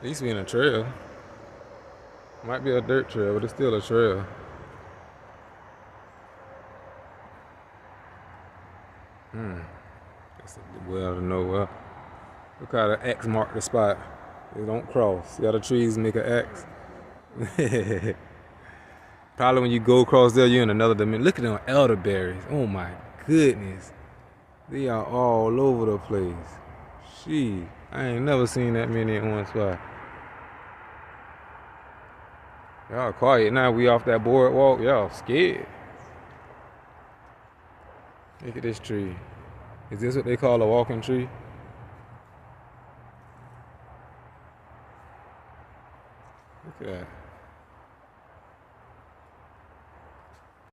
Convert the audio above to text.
It used to be in a trail. Might be a dirt trail, but it's still a trail. It's well to nowhere. Look how the X mark the spot. They don't cross. See how the trees make an X? Probably when you go across there, you're in another dimension. Look at them elderberries. Oh my goodness. They are all over the place. Gee, I ain't never seen that many in one spot. Y'all quiet now. We off that boardwalk. Y'all scared. Look at this tree. Is this what they call a walking tree? Look at that.